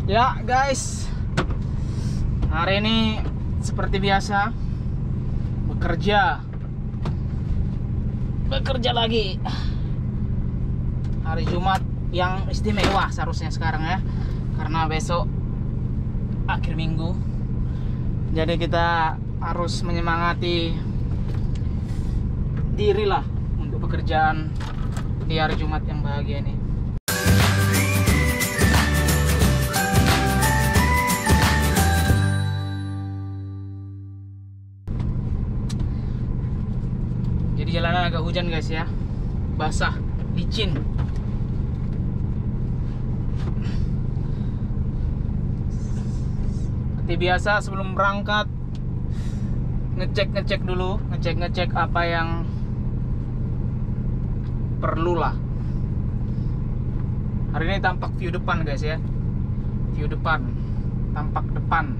Ya guys, hari ini seperti biasa bekerja lagi. Hari Jumat yang istimewa seharusnya sekarang ya, karena besok akhir minggu. Jadi kita harus menyemangati diri lah untuk pekerjaan di hari Jumat yang bahagia ini. Jadi jalanan agak hujan guys ya, basah, licin. Seperti biasa sebelum berangkat ngecek dulu, ngecek apa yang perlu lah. Hari ini tampak view depan guys ya, view depan, tampak depan.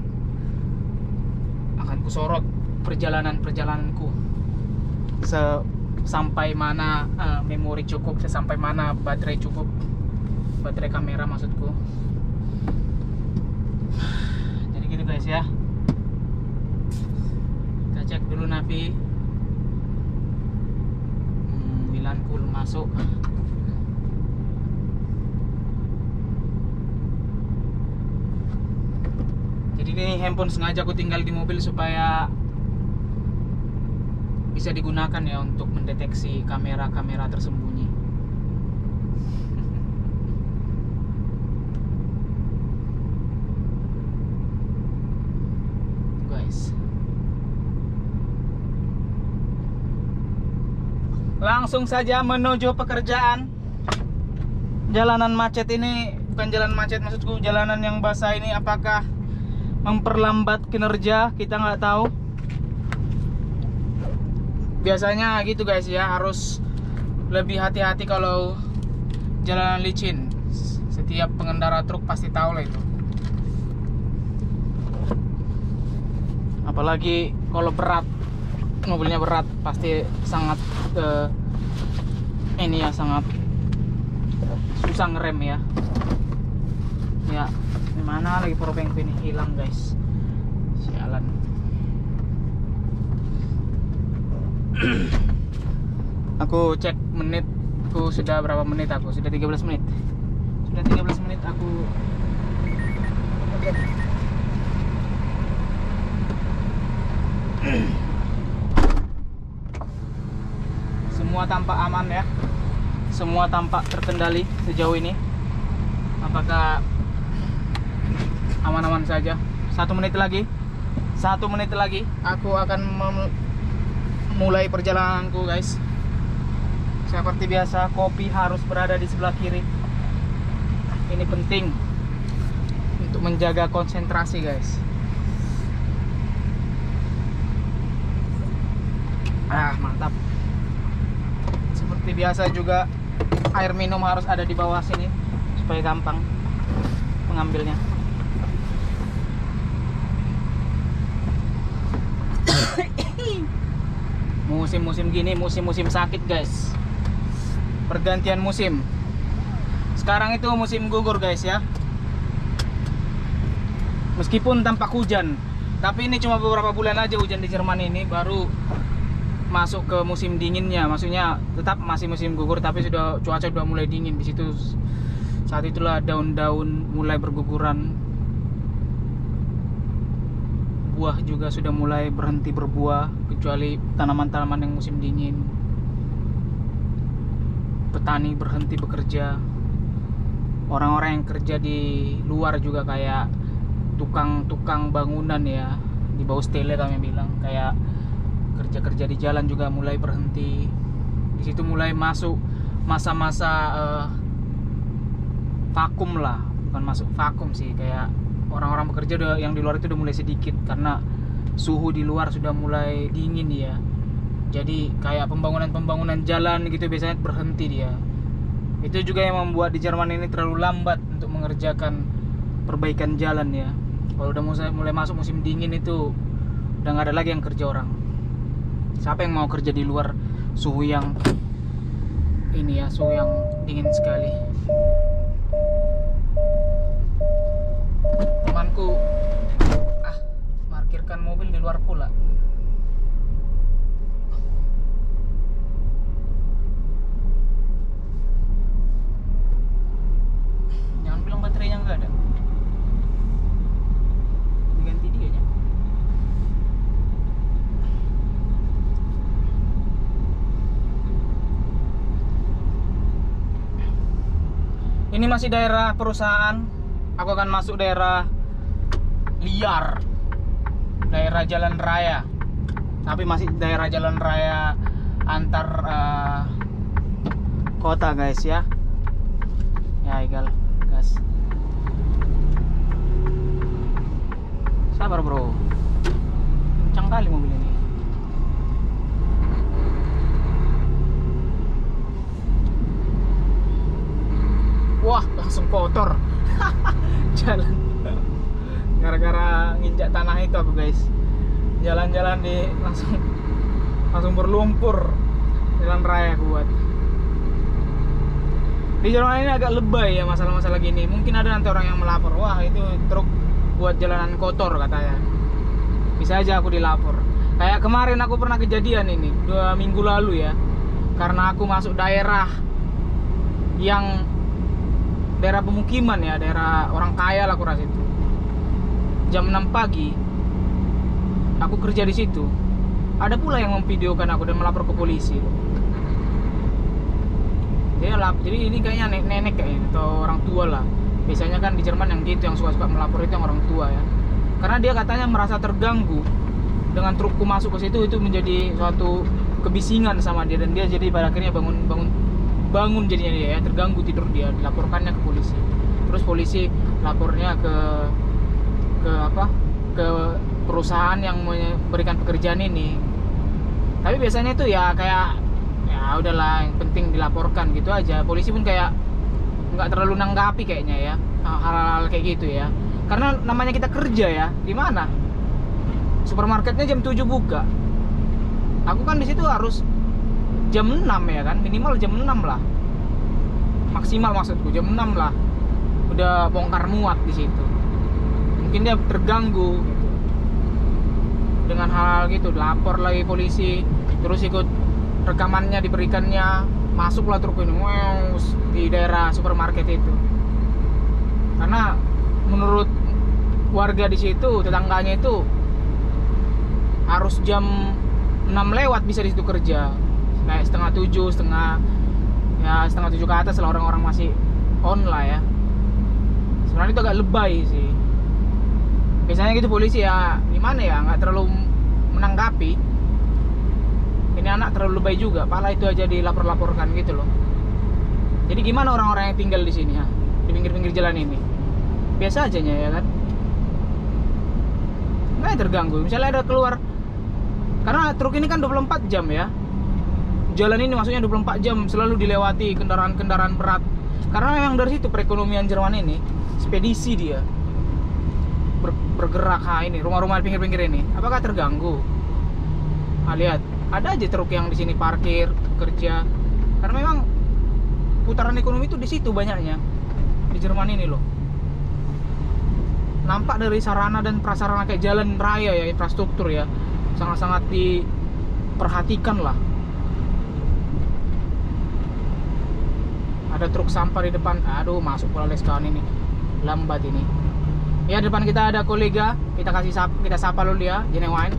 Akan kusorot perjalananku sampai mana memori cukup, sampai mana baterai cukup, baterai kamera maksudku. Jadi gitu guys ya, kita cek dulu navi. Milanku masuk. Jadi ini handphone sengaja aku tinggal di mobil supaya bisa digunakan ya untuk mendeteksi kamera-kamera tersembunyi. Guys, langsung saja menuju pekerjaan. Jalanan macet ini, bukan jalan macet maksudku, jalanan yang basah ini apakah memperlambat kinerja? Kita nggak tahu. Biasanya gitu guys ya, harus lebih hati-hati kalau jalanan licin. Setiap pengendara truk pasti tahu lah itu. Apalagi kalau berat, mobilnya berat, pasti sangat ini ya, sangat susah ngerem ya. Ya, gimana lagi powerbank ini hilang guys. Sialan. Aku cek menitku sudah berapa menit, aku sudah 13 menit. Sudah 13 menit aku. Semua tampak aman ya. Semua tampak terkendali sejauh ini. Apakah aman-aman saja? 1 menit lagi. 1 menit lagi aku akan mulai perjalananku guys. Seperti biasa, kopi harus berada di sebelah kiri. Ini penting untuk menjaga konsentrasi guys. Mantap. Seperti biasa juga air minum harus ada di bawah sini supaya gampang mengambilnya. Musim-musim gini musim-musim sakit guys. Pergantian musim. Sekarang itu musim gugur guys ya. Meskipun tampak hujan, tapi ini cuma beberapa bulan aja hujan di Jerman ini, baru masuk ke musim dinginnya. Maksudnya tetap masih musim gugur, tapi sudah cuaca sudah mulai dingin di situ. Saat itulah daun-daun mulai berguguran. Buah juga sudah mulai berhenti berbuah, kecuali tanaman-tanaman yang musim dingin. Petani berhenti bekerja. Orang-orang yang kerja di luar juga kayak tukang-tukang bangunan ya, di bawah stele kami bilang, kayak kerja-kerja di jalan juga mulai berhenti. Di situ mulai masuk masa-masa vakum lah, bukan masuk vakum sih, kayak orang-orang bekerja yang di luar itu udah mulai sedikit karena suhu di luar sudah mulai dingin ya. Jadi kayak pembangunan jalan gitu biasanya berhenti dia. Itu juga yang membuat di Jerman ini terlalu lambat untuk mengerjakan perbaikan jalan ya. Kalau udah mulai masuk musim dingin itu udah nggak ada lagi yang kerja orang. Siapa yang mau kerja di luar suhu yang ini ya, suhu yang dingin sekali. Ini masih daerah perusahaan. Aku akan masuk daerah liar, daerah jalan raya. Tapi masih daerah jalan raya antar kota guys ya. Ya egal gas. Sabar bro. Kencang kali mobil ini. Wah, langsung kotor. Jalan. Gara-gara nginjak tanah itu aku guys. Jalan-jalan di langsung berlumpur. Jalan raya kuat. Di jalan ini agak lebay ya masalah-masalah gini. Mungkin ada nanti orang yang melapor, wah itu truk buat jalanan kotor katanya. Bisa aja aku dilapor. Kayak kemarin aku pernah kejadian ini 2 minggu lalu ya. Karena aku masuk daerah yang daerah pemukiman ya, daerah orang kaya lah aku rasa itu. Jam 6 pagi aku kerja di situ. Ada pula yang memvideokan aku dan melapor ke polisi. Jadi ini kayaknya nenek kayaknya atau orang tua lah. Biasanya kan di Jerman yang gitu, yang suka-suka melapor itu yang orang tua ya. Karena dia katanya merasa terganggu dengan trukku masuk ke situ, itu menjadi suatu kebisingan sama dia dan dia jadi pada akhirnya bangun jadinya dia ya, terganggu tidur dia, dilaporkannya ke polisi. Terus polisi lapornya ke perusahaan yang memberikan pekerjaan ini. Tapi biasanya itu ya kayak ya udahlah, yang penting dilaporkan gitu aja. Polisi pun kayak nggak terlalu nanggapi kayaknya ya hal-hal kayak gitu ya. Karena namanya kita kerja ya, di mana? Supermarketnya jam 7 buka. Aku kan di situ harus jam 6 ya kan, minimal jam 6 lah. Maksimal maksudku jam 6 lah. Udah bongkar muat di situ. Mungkin dia terganggu gitu. Dengan hal-hal gitu, lapor lagi polisi, terus ikut rekamannya diberikannya, masuklah truk ini di daerah supermarket itu. Karena menurut warga di situ, tetangganya itu harus jam 6 lewat bisa di situ kerja. Kayak setengah 7 ke atas lah orang-orang masih on lah ya. Sebenarnya itu agak lebay sih. Biasanya gitu polisi ya gimana ya, nggak terlalu menanggapi. Ini anak terlalu lebay juga, pala itu aja dilapor-laporkan gitu loh. Jadi gimana orang-orang yang tinggal di sini ya, di pinggir-pinggir jalan ini? Biasa aja ya kan? Nggak terganggu. Misalnya ada keluar, karena truk ini kan 24 jam ya. Jalan ini maksudnya 24 jam selalu dilewati kendaraan-kendaraan berat. Karena memang dari situ perekonomian Jerman ini, spedisi dia bergerak. Ini rumah-rumah di pinggir-pinggir ini, apakah terganggu? Lihat, ada aja truk yang di sini parkir kerja. Karena memang putaran ekonomi itu di situ banyaknya di Jerman ini loh. Nampak dari sarana dan prasarana kayak jalan raya ya, infrastruktur ya, sangat-sangat diperhatikan lah. Ada truk sampah di depan. Aduh, masuk pula kawan ini. Lambat ini. Ya, depan kita ada kolega. Kita sapa dulu dia, Jenewain.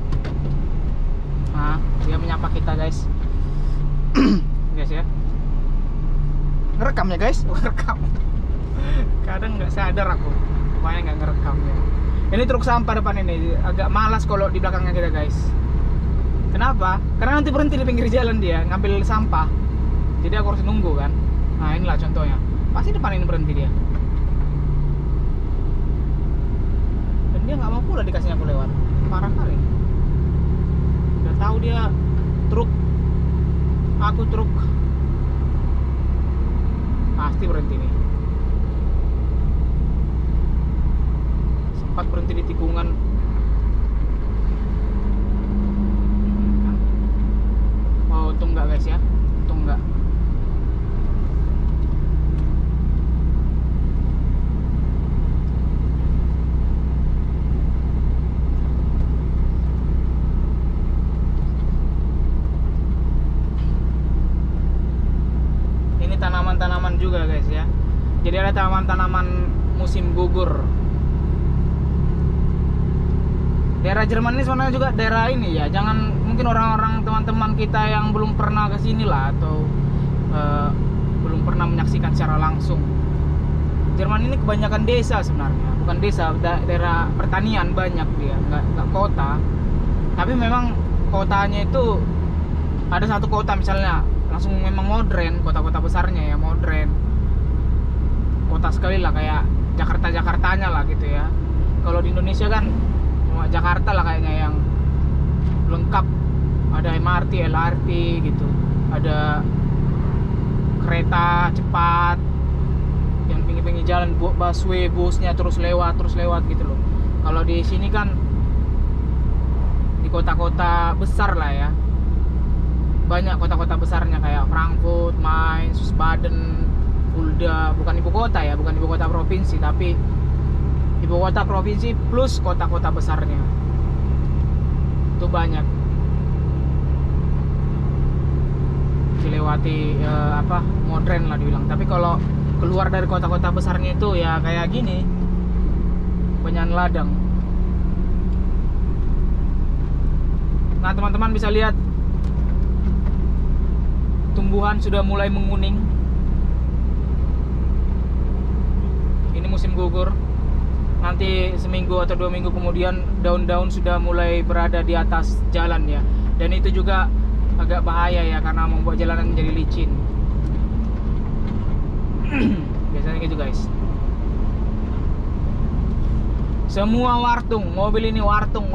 Nah, dia menyapa kita, guys. Guys ya. Ngerekam ya, guys? Ngerekam. Kadang nggak sadar aku. Makanya nggak ngerekam ya. Ini truk sampah depan ini. Agak malas kalau di belakangnya kita, guys. Kenapa? Karena nanti berhenti di pinggir jalan dia ngambil sampah. Jadi aku harus nunggu kan. Nah, inilah contohnya. Pasti depan ini berhenti dia. Dan dia nggak mau pula dikasihnya aku lewat. Parah kali. Udah tahu dia truk, aku truk, pasti berhenti nih. Sempat berhenti di tikungan. Oh, untung nggak guys ya, untung nggak. Tanaman-tanaman juga guys ya. Jadi ada tanaman-tanaman musim gugur. Daerah Jerman ini sebenarnya juga daerah ini ya. Jangan, mungkin orang-orang teman-teman kita yang belum pernah ke sini lah, atau belum pernah menyaksikan secara langsung. Jerman ini kebanyakan desa sebenarnya, bukan desa, daerah pertanian banyak dia, nggak kota. Tapi memang kotanya itu ada satu kota misalnya langsung memang modern, kota-kota besarnya ya modern, kota sekali lah kayak Jakartanya lah gitu ya. Kalau di Indonesia kan cuma Jakarta lah kayaknya yang lengkap, ada MRT, LRT gitu, ada kereta cepat yang pinggir-pinggir jalan, busway, busnya terus lewat gitu loh. Kalau di sini kan di kota-kota besar lah ya, banyak kota-kota besarnya kayak Frankfurt, Mainz, Wiesbaden, Fulda, bukan ibu kota ya, bukan ibu kota provinsi, tapi ibu kota provinsi plus kota-kota besarnya itu banyak dilewati, modern lah dibilang. Tapi kalau keluar dari kota-kota besarnya itu ya kayak gini, banyak ladang. Nah teman-teman bisa lihat tumbuhan sudah mulai menguning. Ini musim gugur. Nanti seminggu atau 2 minggu kemudian daun-daun sudah mulai berada di atas jalan ya. Dan itu juga agak bahaya ya, karena membuat jalanan menjadi licin. Biasanya gitu guys. Semua wartung, mobil ini wartung,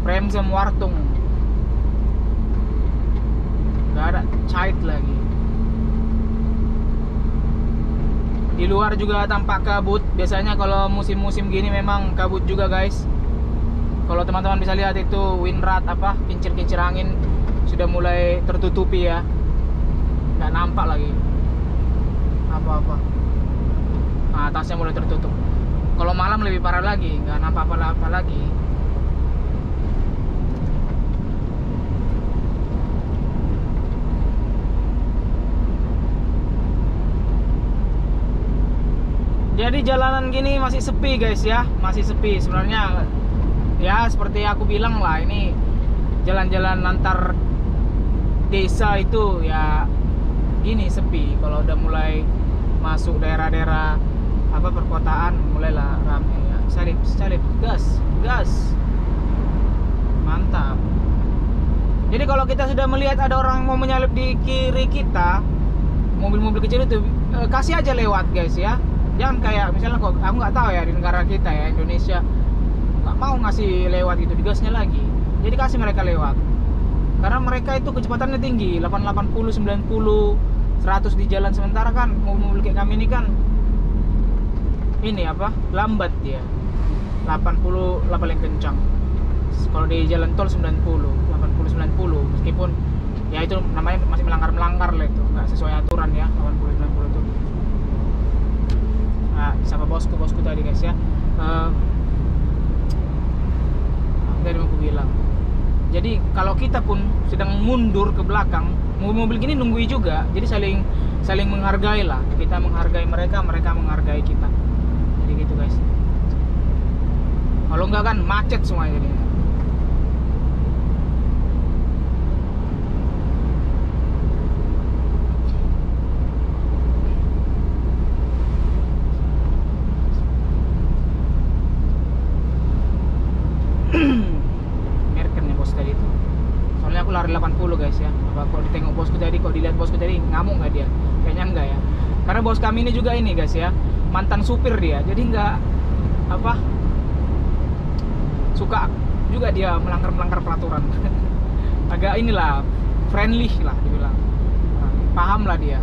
Bremsem wartung, nggak ada cait lagi. Di luar juga tampak kabut. Biasanya kalau musim-musim gini memang kabut juga guys. Kalau teman-teman bisa lihat itu windrat, kincir-kincir angin sudah mulai tertutupi ya, nggak nampak lagi apa-apa. Nah, atasnya mulai tertutup. Kalau malam lebih parah lagi, nggak nampak apa-apa lagi. Jadi jalanan gini masih sepi guys ya, masih sepi sebenarnya. Ya seperti aku bilang lah, ini jalan-jalan antar desa itu ya gini sepi. Kalau udah mulai masuk daerah-daerah perkotaan mulailah ramai ya. Salip gas mantap. Jadi kalau kita sudah melihat ada orang mau menyalip di kiri kita, mobil-mobil kecil itu kasih aja lewat guys ya. Jangan kayak misalnya, kok aku nggak tahu ya di negara kita ya Indonesia nggak mau ngasih lewat gitu, digasnya lagi. Jadi kasih mereka lewat, karena mereka itu kecepatannya tinggi, 80, 90, 100 di jalan. Sementara kan mobil-mobil kayak kami ini kan lambat dia, 80 lah paling kencang. Kalau di jalan tol 90, 80, 90, meskipun ya itu namanya masih melanggar lah, itu nggak sesuai aturan ya, 80, 90 itu. Nah, sama bosku tadi guys ya, dari aku bilang. Jadi kalau kita pun sedang mundur ke belakang, mobil-mobil gini nunggui juga. Jadi saling menghargai lah. Kita menghargai mereka, mereka menghargai kita. Jadi gitu guys. Kalau enggak kan macet semua jadi. Merkennya bos tadi itu. Soalnya aku lari 80 guys ya. Kalau ditengok bosku tadi, kalau dilihat bosku tadi, ngamuk nggak dia? Kayaknya enggak ya. Karena bos kami ini juga ini guys ya, mantan supir dia. Jadi nggak suka juga dia melanggar peraturan. Agak inilah friendly lah dibilang. Paham lah dia.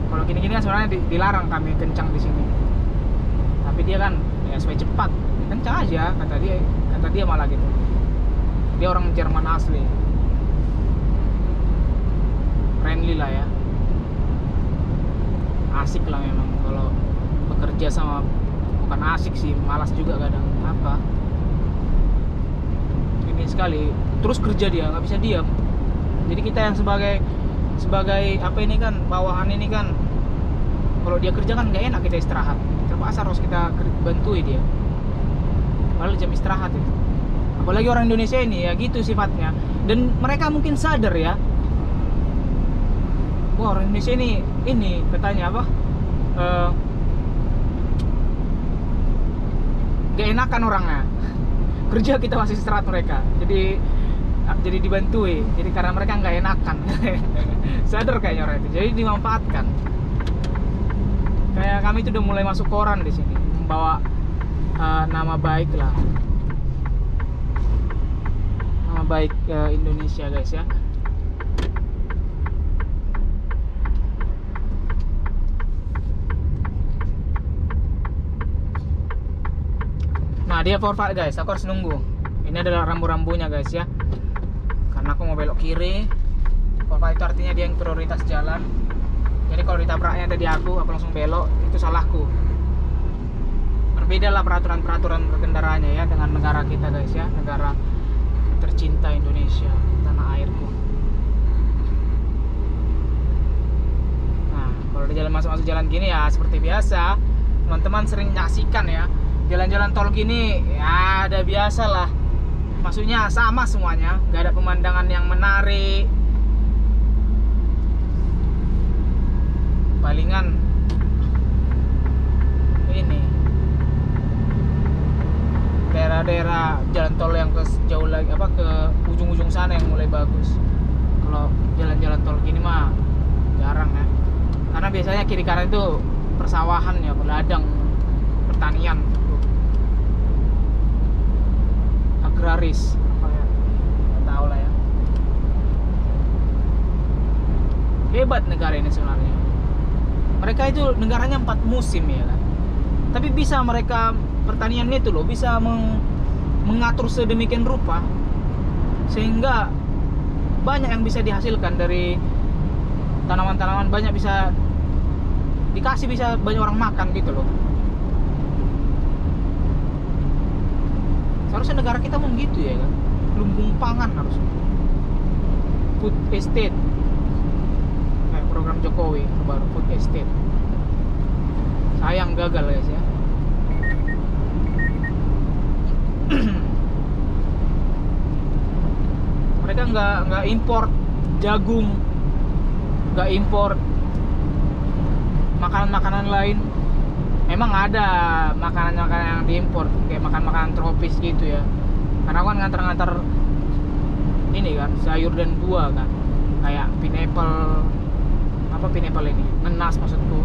Kalau gini-gini kan sebenarnya dilarang kami kencang di sini. Tapi dia kan ya supaya cepat, kencang aja kata dia malah gitu. Dia orang Jerman asli, friendly lah ya, asik lah memang. Kalau bekerja sama, bukan asik sih, malas juga kadang ini sekali terus kerja, dia nggak bisa diam. Jadi kita yang sebagai ini kan bawahan ini kan, kalau dia kerja kan nggak enak kita istirahat, terpaksa harus kita bantuin dia padahal jam istirahat itu. Apalagi orang Indonesia ini ya gitu sifatnya, dan mereka mungkin sadar ya, wah orang Indonesia ini katanya eh, gak enakan orangnya. Kerja kita masih istirahat mereka, jadi dibantui. Jadi karena mereka nggak enakan. Sadar kayaknya orang itu, jadi dimanfaatkan. Kayak kami itu udah mulai masuk koran di sini, membawa nama baik lah, nama baik Indonesia guys ya. Nah dia forward guys, aku harus nunggu. Ini adalah rambu-rambunya guys ya, karena aku mau belok kiri. Forward itu artinya dia yang prioritas jalan. Jadi kalau ditabraknya tadi aku langsung belok, itu salahku. Berbeda lah peraturan-peraturan berkendaraannya ya dengan negara kita guys ya, negara tercinta Indonesia, tanah airku. Nah kalau di jalan masuk jalan gini ya seperti biasa, teman-teman sering nyaksikan ya, jalan-jalan tol gini ya ada biasa lah. Maksudnya sama semuanya, gak ada pemandangan yang menarik. Palingan ini daerah-daerah jalan tol yang ke jauh lagi, apa ke ujung-ujung sana yang mulai bagus. Kalau jalan-jalan tol gini mah jarang ya, karena biasanya kiri kanan itu persawahan ya, ladang, pertanian, agraris, apa ya, nggak tahu lah ya. Hebat negara ini sebenarnya. Mereka itu negaranya 4 musim ya kan, tapi bisa mereka pertaniannya itu loh bisa mengatur sedemikian rupa sehingga banyak yang bisa dihasilkan dari tanaman-tanaman, banyak bisa dikasih, bisa banyak orang makan gitu loh. Seharusnya negara kita pun gitu ya kan, lumbung pangan harusnya, food estate kayak program Jokowi baru food estate. Sayang gagal guys ya. Mereka nggak import jagung, nggak import makanan-makanan lain. Memang ada makanan-makanan yang diimpor, kayak makanan tropis gitu ya. Karena kan ngantar-ngantar ini kan, sayur dan buah kan, kayak pineapple, apa pineapple ini, nenas maksudku,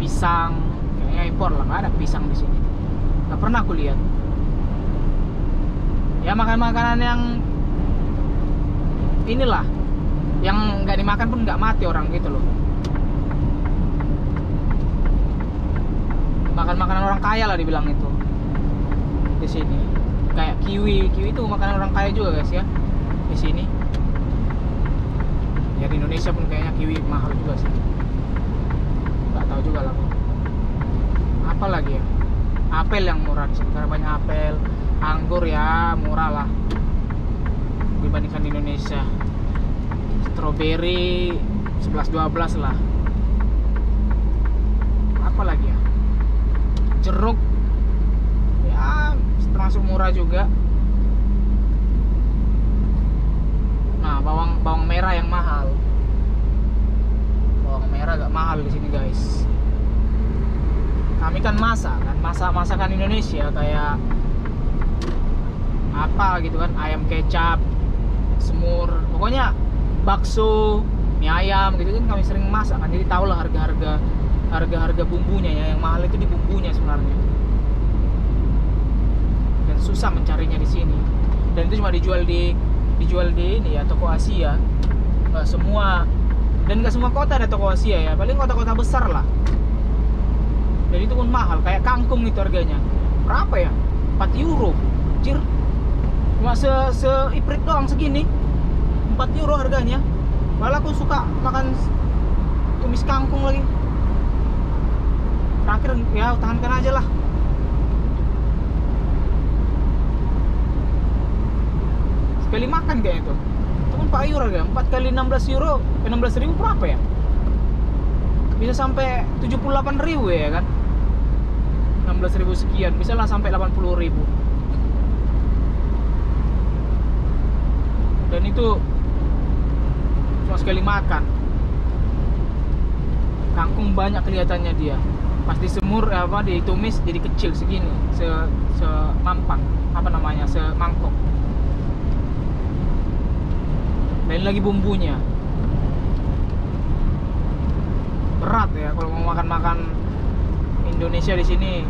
pisang, kayaknya impor lah, nggak ada pisang di sini. Nggak pernah aku lihat. Ya makanan-makanan yang inilah, yang nggak dimakan pun nggak mati orang gitu loh. Makan makanan orang kaya lah dibilang itu di sini. Kayak kiwi itu makanan orang kaya juga guys ya di sini. Ya di Indonesia pun kayaknya kiwi mahal juga sih, nggak tahu juga lah. Apa lagi ya, apel yang murah di sini karena banyak apel. Anggur ya murah lah dibandingkan di Indonesia. Strawberry 11-12 lah. Apa lagi ya, jeruk ya termasuk murah juga. Nah bawang merah yang mahal, bawang merah agak mahal di sini guys. Kami kan masakan Indonesia kayak apa gitu kan, ayam kecap, semur, pokoknya bakso, mie ayam gitu kan kami sering masak kan, jadi tahu lah harga bumbunya ya. Yang mahal itu di bumbunya sebenarnya, dan susah mencarinya di sini. Dan itu cuma dijual di ini ya, toko Asia. Nggak semua, dan nggak semua kota ada toko Asia ya, paling kota-kota besar lah. Dan itu pun mahal, kayak kangkung itu harganya berapa ya, 4 euro jir, cuma seiprit doang segini, 4 euro harganya. Malah aku suka makan tumis kangkung lagi. Terakhir ya tahankan aja lah. Sekali makan kayak itu pun 4 euro harga, 4 kali 16 euro, 16.000 berapa ya, bisa sampai 78.000 ya kan, 16.000 sekian, bisa lah sampai 80.000. Dan itu cuma sekali makan. Kangkung kangkung banyak kelihatannya dia. Pas disemur ditumis jadi kecil segini, semampang, apa namanya, semangkok. Lain lagi bumbunya. Berat ya kalau mau makan Indonesia di sini,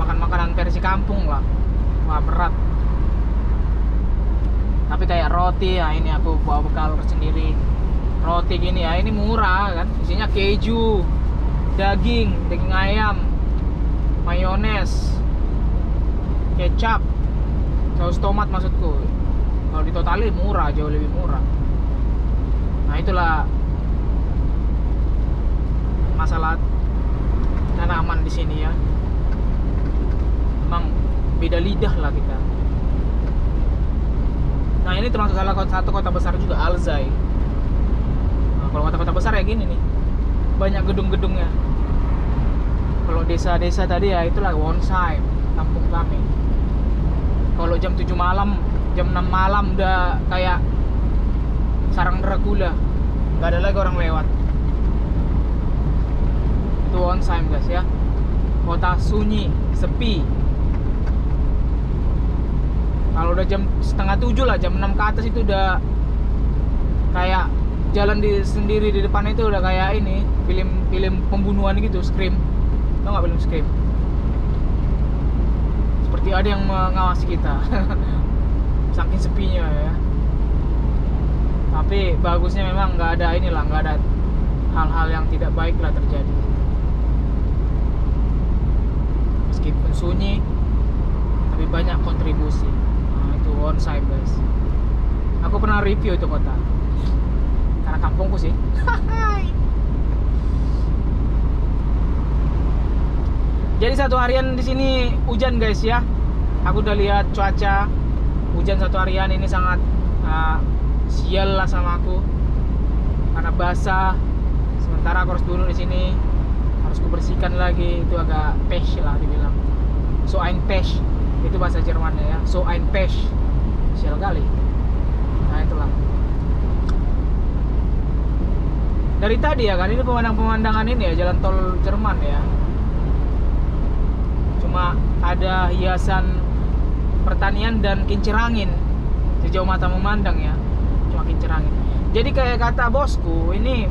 makan makanan versi kampung lah. Wah, berat. Tapi kayak roti ya, ini aku bawa bekal sendiri. Roti gini ya, ini murah kan, isinya keju, daging ayam, mayones, kecap, saus tomat maksudku. Kalau ditotalin murah, jauh lebih murah. Nah itulah masalah tanaman di sini ya. Memang beda lidah lah kita. Nah ini termasuk salah satu kota besar juga, Alzai. Nah, kalau kota-kota besar ya gini nih, banyak gedung-gedungnya. Kalau desa-desa tadi ya itulah Wonsheim, kampung kami. Kalau jam 7 malam, jam 6 malam udah kayak sarang Dracula, nggak ada lagi orang lewat. Itu Wonsheim guys ya, kota sunyi, sepi. Kalau udah jam setengah 7 lah, jam 6 ke atas itu udah kayak jalan sendiri di depan itu udah kayak ini film pembunuhan gitu, Scream. Tau nggak film Scream? Seperti ada yang mengawasi kita. Saking sepinya ya. Tapi bagusnya memang nggak ada inilah, nggak ada hal-hal yang tidak baik lah terjadi. Meskipun sunyi, tapi banyak kontribusi. Nah, itu Wonsheim guys. Aku pernah review itu kota, karena kampungku sih. Jadi satu harian di sini hujan guys ya. Aku udah lihat cuaca hujan satu harian ini, sangat sial lah sama aku karena basah. Sementara aku harus dulu di sini, harus kubersihkan lagi. Itu agak pech lah dibilang. So ein Pech itu bahasa Jermannya ya. So ein Pech, sial kali. Nah itulah. Dari tadi ya kan, ini pemandangan ini ya, jalan tol Jerman ya. Cuma ada hiasan pertanian dan kincir angin sejauh mata memandang ya, cuma kincir angin. Jadi kayak kata bosku ini,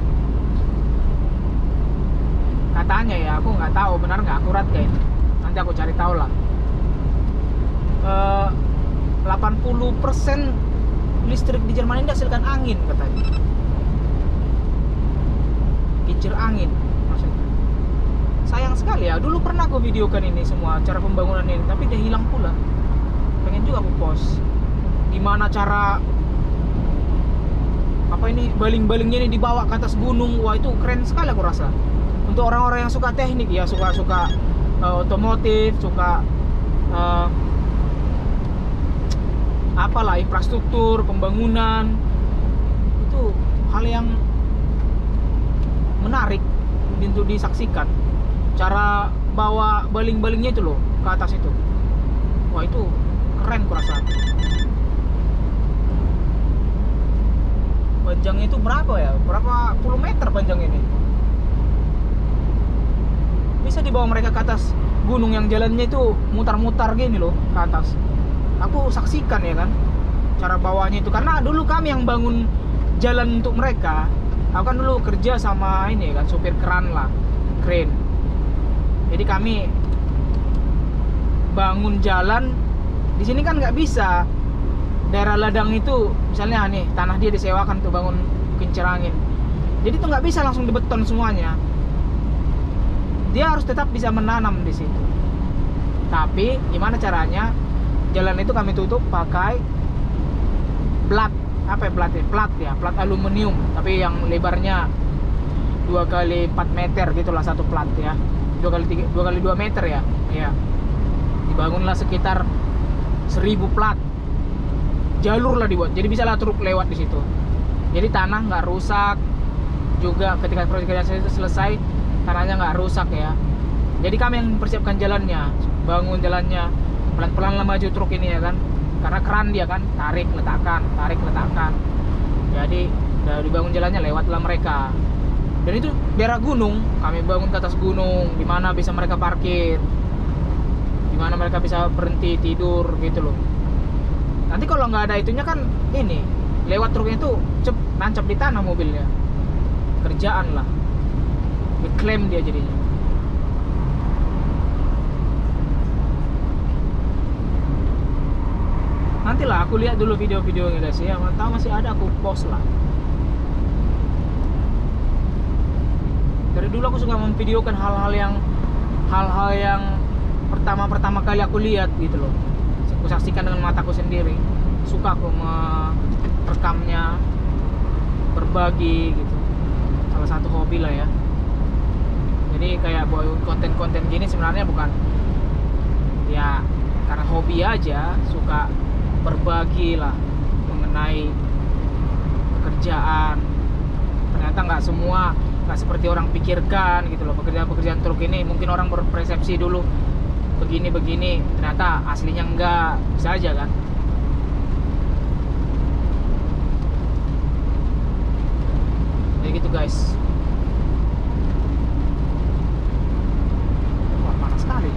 katanya ya, aku nggak tahu benar nggak akurat kayak ini, nanti aku cari tahu lah. 80% listrik di Jerman ini dihasilkan angin katanya, kincir angin maksudnya. Sayang sekali ya, dulu pernah aku videokan ini semua cara pembangunan ini, tapi dia hilang pula. Pengen juga aku post gimana cara baling-balingnya ini dibawa ke atas gunung. Wah itu keren sekali aku rasa. Untuk orang-orang yang suka teknik ya, suka otomotif, suka apalah infrastruktur pembangunan, itu hal yang menarik untuk disaksikan. Cara bawa baling-balingnya itu loh ke atas itu, wah itu keren kurasa. Panjangnya itu berapa ya? Berapa puluh meter panjang ini? Bisa dibawa mereka ke atas gunung yang jalannya itu mutar-mutar gini loh ke atas. Aku saksikan ya kan cara bawahnya itu, karena dulu kami yang bangun jalan untuk mereka. Aku kan dulu kerja sama ini kan, supir kran lah, crane. Jadi kami bangun jalan di sini kan nggak bisa. Daerah ladang itu misalnya nih, tanah dia disewakan untuk bangun kincir angin. Jadi itu nggak bisa langsung dibeton semuanya. Dia harus tetap bisa menanam di situ. Tapi gimana caranya? Jalan itu kami tutup pakai plat, plat aluminium, tapi yang lebarnya 2 kali 4 meter gitulah satu plat ya. 2 kali 2 meter ya. Ya. Dibangunlah sekitar 1000 plat. Jalur lah dibuat. Jadi bisa lah truk lewat di situ. Jadi tanah nggak rusak. Juga ketika proyek itu selesai, tanahnya nggak rusak ya. Jadi kami yang mempersiapkan jalannya, bangun jalannya, pelan-pelan lah maju truk ini ya kan. Karena keran dia kan, tarik letakkan. Jadi udah dibangun jalannya, lewatlah mereka. Dan itu daerah gunung, kami bangun ke atas gunung, di mana bisa mereka parkir, di mana mereka bisa berhenti tidur gitu loh. Nanti kalau nggak ada itunya kan ini lewat truknya itu nancap di tanah mobilnya, kerjaan lah, diklaim dia jadinya. Nantilah aku lihat dulu video-videonya guys ya, tahu masih ada aku post lah. Dari dulu aku suka memvideokan hal-hal yang pertama kali aku lihat gitu loh. Aku saksikan dengan mataku sendiri. Suka aku merekamnya, berbagi gitu. Salah satu hobi lah ya. Jadi kayak buat konten-konten gini sebenarnya bukan ya karena hobi aja, suka berbagi lah mengenai pekerjaan. Ternyata nggak semua, nggak seperti orang pikirkan gitu loh. Pekerjaan truk ini mungkin orang berpersepsi dulu begini, ternyata aslinya enggak, bisa aja kan. Kayak gitu guys. Wah, panas sekali.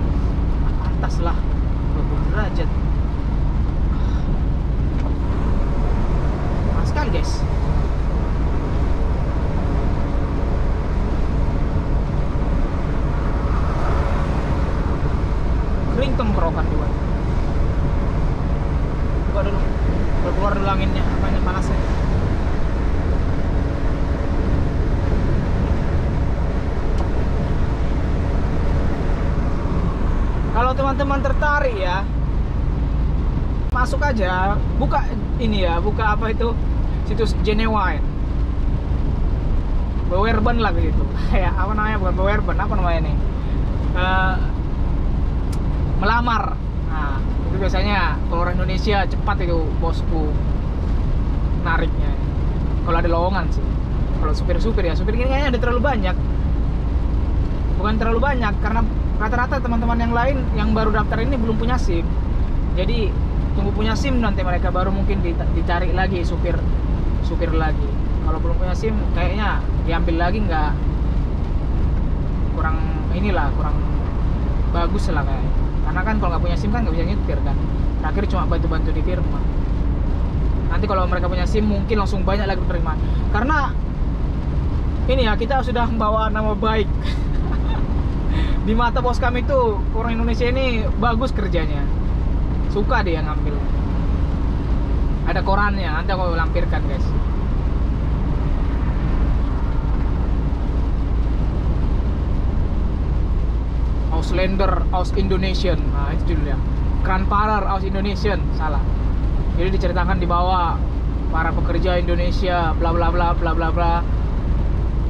Pantas lah 20 derajat. Panas sekali guys. Kering tenggorokan juga. Buka dulu, keluar dulu anginnya, apanya panasnya. Kalau teman-teman tertarik ya, masuk aja, buka ini ya, buka apa itu, situs Genewa ya, Bewerben lah gitu. Kayak apa namanya, bukan Bewerben, apa namanya nih, melamar. Nah itu biasanya kalau orang Indonesia cepat itu bosku nariknya, kalau ada lowongan sih. Kalau supir ya, supir ini kayaknya ada terlalu banyak, bukan terlalu banyak karena rata-rata teman-teman yang lain yang baru daftar ini belum punya SIM. Jadi tunggu punya SIM nanti mereka baru mungkin dicari lagi supir lagi. Kalau belum punya SIM kayaknya diambil lagi nggak, kurang bagus lah kayak. Karena kan kalau nggak punya SIM kan nggak bisa nyetir kan. Terakhir cuma bantu-bantu di firma. Nanti kalau mereka punya SIM mungkin langsung banyak lagi terima. Karena ini ya, kita sudah membawa nama baik. Di mata bos kami tuh orang Indonesia ini bagus kerjanya, suka dia ngambil. Ada korannya, nanti aku lampirkan guys. Auslander aus Indonesian, nah itu judulnya. Kranparer aus Indonesian, salah. Jadi diceritakan di bawah para pekerja Indonesia, bla bla bla bla bla bla,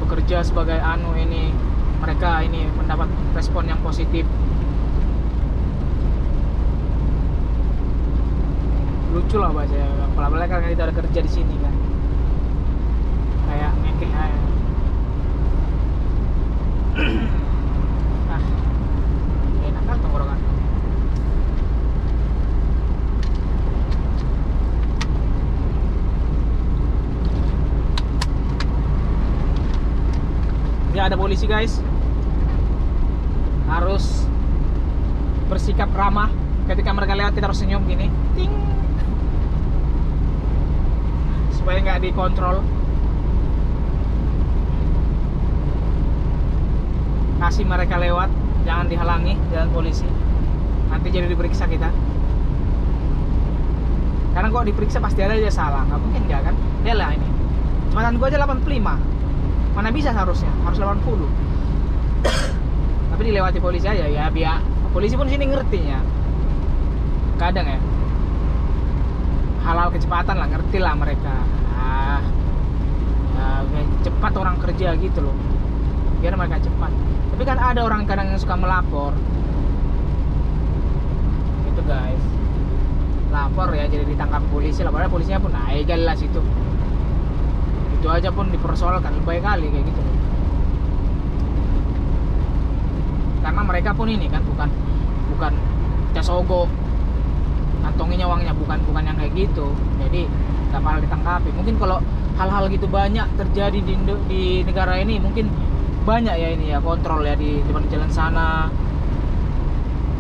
bekerja sebagai ini, mereka ini mendapat respon yang positif. Lucu lah bahasanya, apalagi karena kita ada kerja di sini kan, kayak ngekeh aja. Enak kan tenggorokan. Ya ada polisi guys, harus bersikap ramah ketika mereka lewat. Kita harus senyum gini, ting, supaya nggak dikontrol. Kasih mereka lewat, jangan dihalangi jalan polisi. Nanti jadi diperiksa kita. Karena kok diperiksa pasti ada aja salah, nggak mungkin nggak kan? Dia lah ini, kecepatan gua aja 85, mana bisa seharusnya harus 80. Tapi dilewati polisi aja ya, biar polisi pun sini ngertinya. Kadang ya halal kecepatan lah, ngerti lah mereka. Ya, cepat orang kerja gitu loh, biar mereka cepat. Tapi kan ada orang kadang yang suka melapor gitu guys, lapor ya jadi ditangkap polisi lah, padahal polisinya pun jelas itu aja pun dipersoalkan, lebay kali kayak gitu loh. Karena mereka pun ini kan bukan cas ogok, kantonginya uangnya bukan yang kayak gitu, jadi nggak bakal ditangkapi. Mungkin kalau hal-hal gitu banyak terjadi di negara ini. Mungkin banyak ya ini ya kontrol ya di depan jalan sana,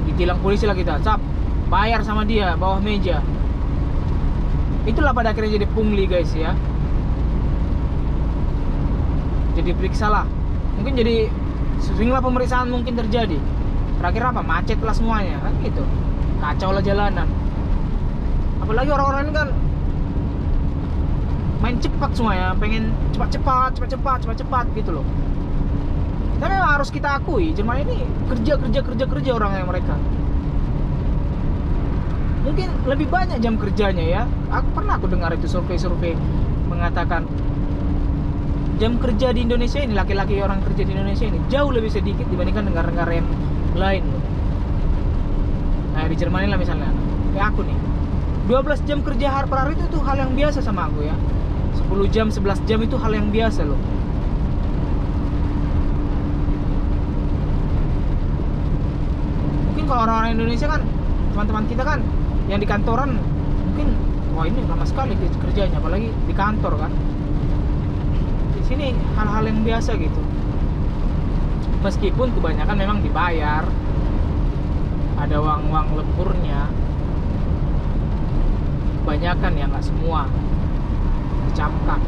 ditilang polisi lah kita, cap, bayar sama dia bawah meja. Itulah pada akhirnya jadi pungli guys ya, jadi periksa lah. Mungkin jadi seringlah pemeriksaan mungkin terjadi. Terakhir apa, macet lah semuanya kan gitu, kacau lah jalanan. Apalagi orang-orang ini kan main cepat semuanya, pengen cepat gitu loh. Tapi memang harus kita akui, Jerman ini kerja orangnya mereka. Mungkin lebih banyak jam kerjanya ya. Aku dengar itu survei mengatakan jam kerja di Indonesia ini, laki-laki orang kerja di Indonesia ini jauh lebih sedikit dibandingkan negara-negara yang lain loh. Nah di Jerman ini lah misalnya, kayak aku nih 12 jam kerja per hari itu hal yang biasa sama aku ya. 10 jam, 11 jam itu hal yang biasa loh. Mungkin kalau orang-orang Indonesia kan, teman-teman kita kan yang di kantoran mungkin, wah ini lama sekali kerjanya, apalagi di kantor kan. Di sini hal-hal yang biasa gitu. Meskipun kebanyakan memang dibayar, ada uang lemburnya. Kebanyakan ya, nggak semua dicamkan.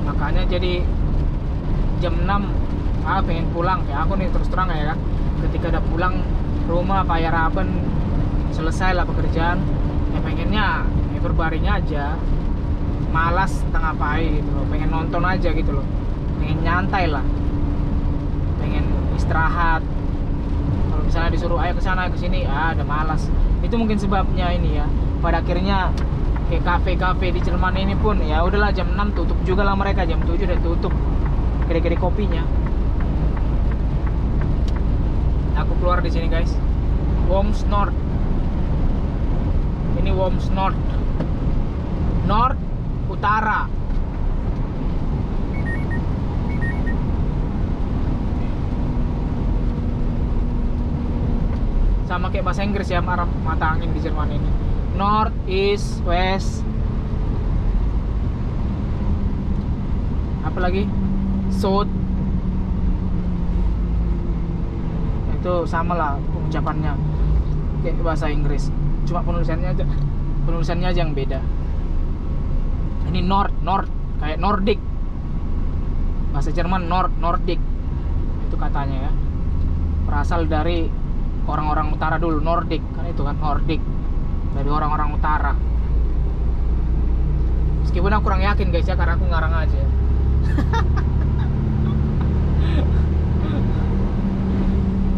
Makanya jadi jam 6 pengen pulang ya. Aku nih terus terang ya kan, ketika udah pulang rumah Feierabend, selesai lah pekerjaan ya, pengennya ya berbaring aja, malas tengah ngapain gitu loh, pengen nonton aja gitu loh, pengen nyantai lah, pengen istirahat. Kalau misalnya disuruh ayo ke sana ke sini, udah malas. Itu mungkin sebabnya ini ya. Pada akhirnya kayak kafe-kafe di Jerman ini pun ya udahlah jam 6 tutup juga lah mereka, jam 7 udah tutup kedai-kedai kopinya. Aku keluar di sini guys, Worms Nord. Ini Worms Nord, Nord Utara. Sama kayak bahasa Inggris ya, arah mata angin di Jerman ini. North, East, West. Apa lagi? South. Itu sama lah pengucapannya kayak bahasa Inggris, cuma penulisannya aja yang beda. Ini North kayak Nordic, bahasa Jerman Nordic itu katanya ya, berasal dari orang-orang utara dulu. Nordic kan, itu kan Nordic dari orang-orang utara. Meskipun aku kurang yakin guys ya, karena aku ngarang aja.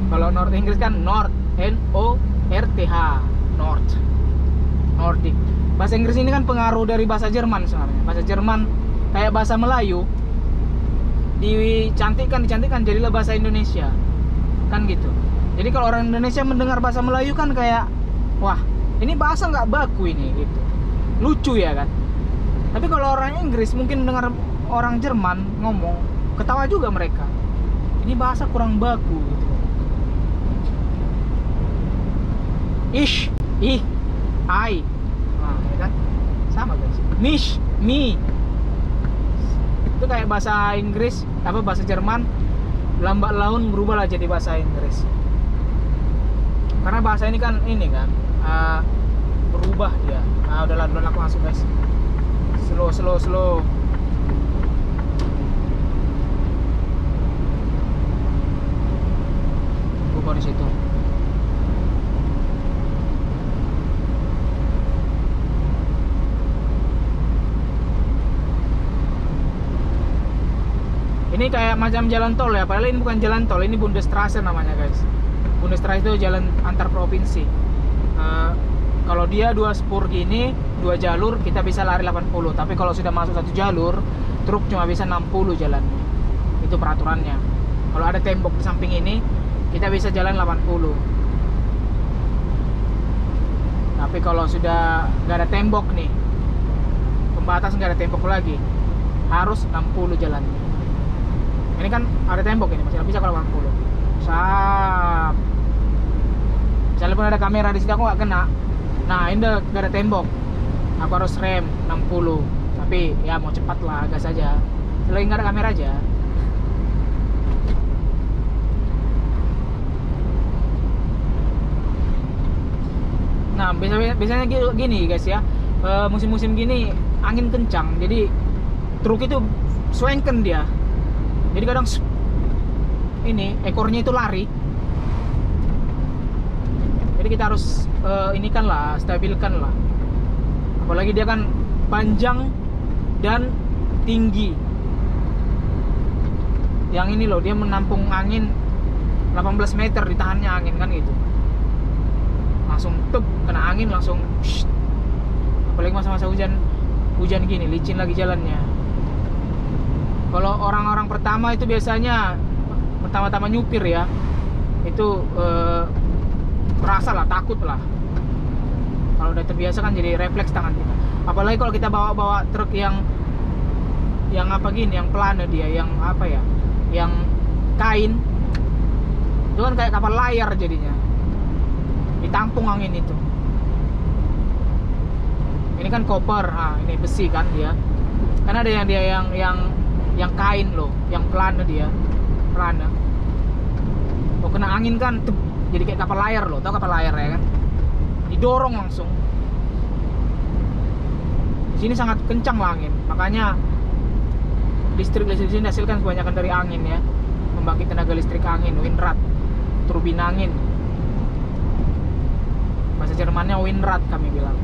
Kalau North Inggris kan North, N-O-R-T-H, North, Nordic. Bahasa Inggris ini kan pengaruh dari bahasa Jerman sebenarnya. Bahasa Jerman kayak bahasa Melayu dicantikkan jadilah bahasa Indonesia kan gitu. Jadi kalau orang Indonesia mendengar bahasa Melayu kan kayak, wah ini bahasa nggak baku ini gitu, lucu ya kan. Tapi kalau orang Inggris mungkin mendengar orang Jerman ngomong, ketawa juga mereka, ini bahasa kurang baku gitu. Ish, ih, I, nah ya kan, sama guys. Mish, me, itu kayak bahasa Inggris, apa bahasa Jerman, lambat laun berubahlah jadi bahasa Inggris. Karena bahasa ini kan berubah dia. Udahlah aku masuk guys. Slow. Berubah di situ. Ini kayak macam jalan tol ya, padahal ini bukan jalan tol, ini Bundesstraße namanya guys. Bundesstraße itu jalan antar provinsi. Kalau dia 2 spur gini, 2 jalur, kita bisa lari 80. Tapi kalau sudah masuk 1 jalur, truk cuma bisa 60 jalannya. Itu peraturannya. Kalau ada tembok di samping ini, kita bisa jalan 80. Tapi kalau sudah nggak ada tembok nih, pembatas nggak ada tembok lagi, harus 60 jalannya. Ini kan ada tembok ini, masih bisa kalau 80. Sap. Misalnya pun ada kamera di situ aku nggak kena. Nah ini udah gak ada tembok, aku harus rem 60. Tapi ya mau cepat lah, gas aja. Selagi nggak ada kamera aja. Nah biasanya gini guys ya, musim-musim gini angin kencang, jadi truk itu swengken dia. Jadi kadang ini ekornya itu lari. Jadi kita harus inikan lah, stabilkan lah. Apalagi dia kan panjang dan tinggi. Yang ini loh, dia menampung angin 18 meter, ditahannya angin kan gitu. Langsung tup kena angin langsung shh. Apalagi masa-masa hujan gini, licin lagi jalannya. Kalau orang-orang pertama itu biasanya pertama-tama nyupir ya, itu merasa lah, takut lah. Kalau udah terbiasa kan jadi refleks tangan kita. Apalagi kalau kita bawa truk yang apa gini, yang plana dia, yang apa ya, yang kain, itu kan kayak kapal layar jadinya, ditampung angin itu. Ini kan koper, nah ini besi kan dia. Kan ada yang kain loh, yang plana dia, plana. Kalau kena angin kan tuh, jadi kayak kapal layar loh, tau kapal layar ya kan? Didorong langsung. Di sini sangat kencang lah angin, makanya listrik di sini dihasilkan kebanyakan dari angin ya, membangkit tenaga listrik angin, windrat, turbin angin. Bahasa Jermannya windrat kami bilang.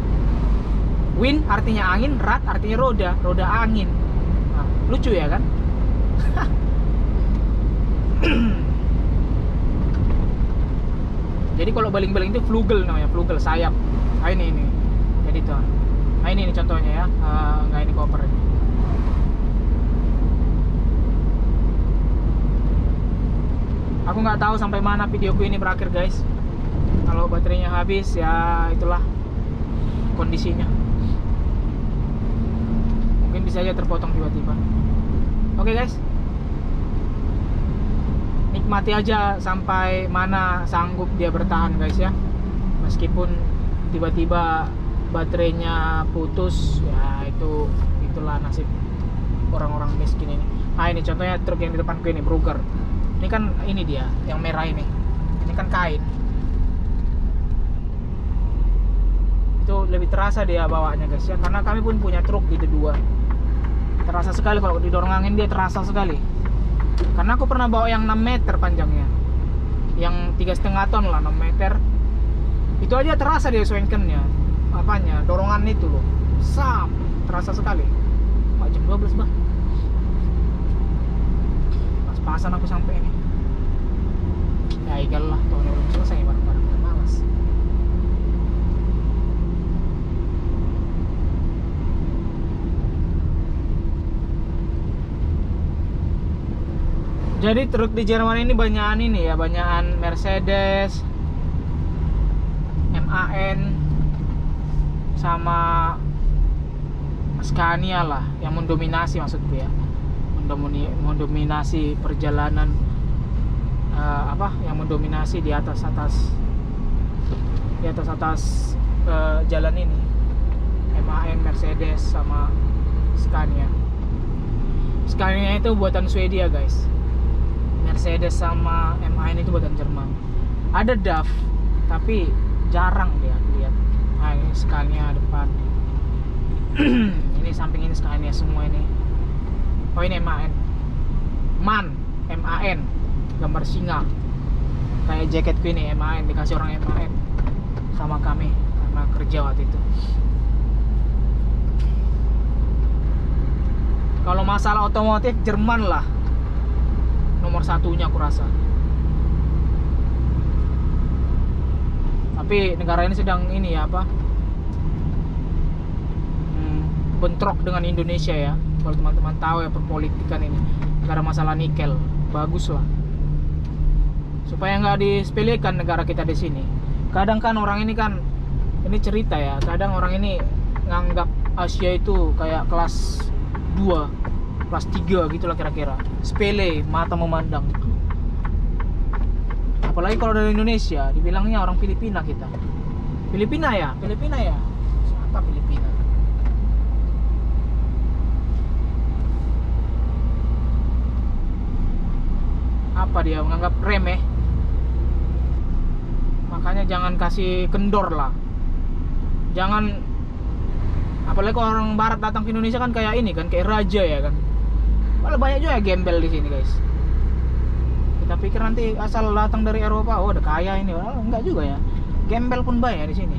Wind artinya angin, rat artinya roda angin. Nah, lucu ya kan? Jadi kalau baling-baling itu flugel namanya, flugel sayap. Nah ini. Jadi tuh. Nah ini contohnya ya. Nggak ini koper ini. Aku nggak tahu sampai mana videoku ini berakhir guys. Kalau baterainya habis ya itulah kondisinya. Mungkin bisa aja terpotong tiba-tiba. Oke guys. Nikmati aja sampai mana sanggup dia bertahan guys ya. Meskipun tiba-tiba baterainya putus ya, itulah nasib orang-orang miskin ini. Nah ini contohnya truk yang di depanku ini, Brugger. Ini kan ini dia yang merah ini. Ini kan kain. Itu lebih terasa dia bawaannya guys ya, karena kami pun punya truk gitu 2. Terasa sekali kalau didorong angin, dia terasa sekali. Karena aku pernah bawa yang 6 meter panjangnya, yang 3,5 ton lah, 6 meter. Itu aja terasa dia swengkennya, apanya, dorongan itu loh, sam, terasa sekali. Pak, jam 12 bah, pas-pasan aku sampai ini. Ya iyalah, tuh ini belum selesai bareng-bareng, malas. Jadi truk di Jerman ini banyakan ini ya, banyakan Mercedes, MAN, sama Scania lah yang mendominasi, maksudku ya, mendominasi perjalanan, yang mendominasi di atas jalan ini. MAN, Mercedes, sama Scania. Scania itu buatan Swedia guys. Mercedes sama MAN itu buatan Jerman. Ada DAF, tapi jarang dia lihat. Nah ini Scania depan. Ini samping ini Scania semua ini. Oh ini MAN, MAN, gambar singa. Kayak jaketku ini MAN, dikasih orang MAN sama kami karena kerja waktu itu. Kalau masalah otomotif Jerman lah nomor satunya aku rasa. Tapi negara ini sedang ini ya bentrok dengan Indonesia ya. Kalau teman-teman tahu ya perpolitikan ini, negara masalah nikel, bagus lah. Supaya nggak disepelekan negara kita di sini. Kadang kan orang ini kan, ini cerita ya, kadang orang ini nganggap Asia itu kayak kelas 2, kelas 3 gitulah kira-kira, sepele, mata memandang. Apalagi kalau dari Indonesia dibilangnya orang Filipina kita. Filipina ya? Siapa Filipina? Apa dia menganggap remeh? Makanya jangan kasih kendor lah. Jangan, apalagi kalau orang barat datang ke Indonesia kan kayak ini kan, kayak raja ya kan. Malah banyak juga ya gembel di sini guys. Kita pikir nanti asal datang dari Eropa, oh udah kaya ini. Oh, enggak juga ya. Gembel pun banyak di sini.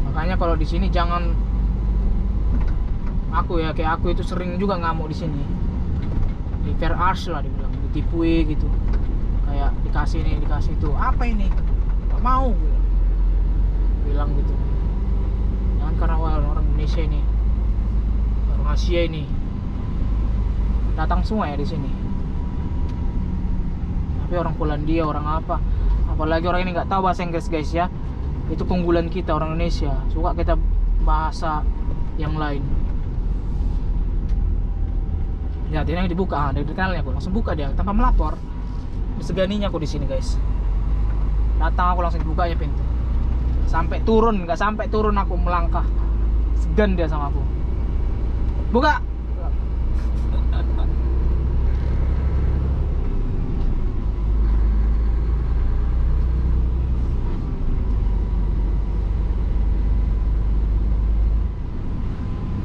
Makanya kalau di sini jangan, kayak aku itu sering juga ngamuk di sini. Di fair arts lah dibilang, ditipui gitu. Kayak dikasih ini, dikasih itu. Apa ini? Gak mau bilang gitu. Jangan karena orang Indonesia ini, orang Asia ini datang semua ya di sini. Tapi orang Polandia, orang apa, apalagi orang ini nggak tahu bahasa Inggris guys ya. Itu keunggulan kita orang Indonesia. Suka kita bahasa yang lain. Ya, dia yang dibuka, dari kanalnya aku langsung buka dia tanpa melapor. Diseganinya aku di sini guys. Datang aku langsung dibukanya pintu. Sampai turun, nggak sampai turun aku melangkah. Segan dia sama aku. Buka.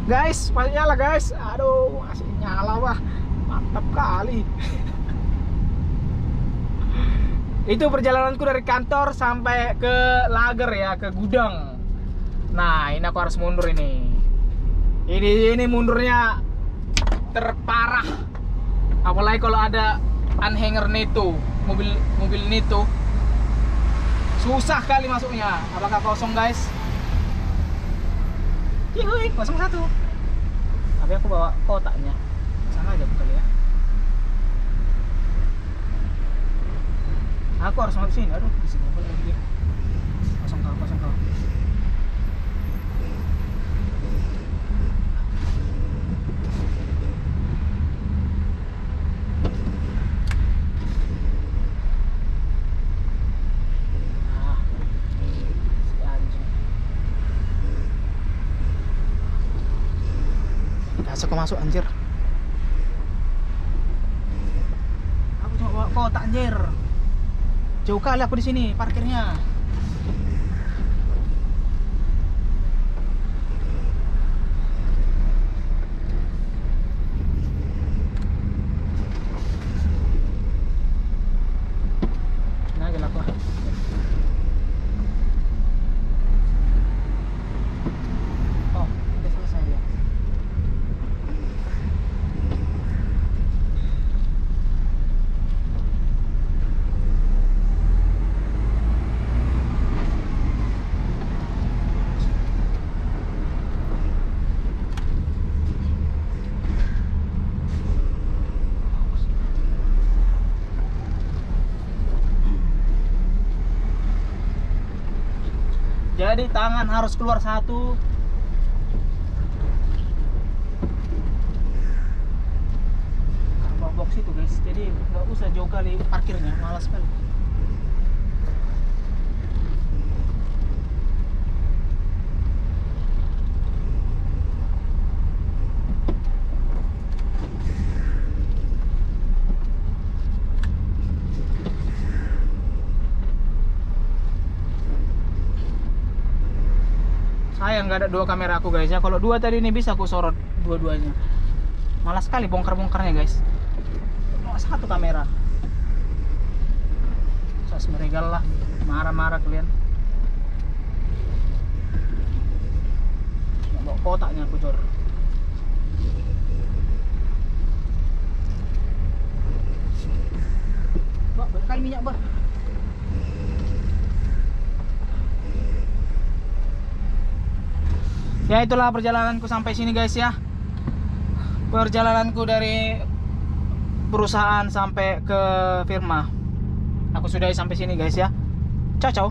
Guys, masih nyala guys. Aduh, masih nyala wah. Mantap kali. Itu perjalananku dari kantor sampai ke lager ya, ke gudang. Nah, ini aku harus mundur ini. Ini mundurnya terparah. Apalagi kalau ada anhanger Netto, mobil Netto. Susah kali masuknya. Apakah kosong guys? Yuhui, 01. Tapi aku bawa kotaknya. Sana aja kali ya. Aku harus masuk sini. Aduh, di sini boleh lagi. Kosong kau. Aku masuk anjir. Aku cuma bawa kotak anjir. Jauh kali aku di sini parkirnya. Nah, gila aku. Oh, udah selesai dia. Jadi tangan harus keluar satu. Karena box itu guys, jadi nggak usah jauh kali parkirnya, malas sekali. Sayang nggak ada dua kamera aku guys ya. Kalau dua tadi ini bisa aku sorot dua-duanya. Malas sekali bongkar-bongkarnya guys. Cuma satu kamera. Sas meregal lah. Marah-marah kalian. Nggak bawa kotaknya aku cor. Bah, banyak kali minyak bah. Ya itulah perjalananku sampai sini guys ya. Perjalananku dari perusahaan sampai ke firma. Aku sudah sampai sini guys ya. Ciao ciao.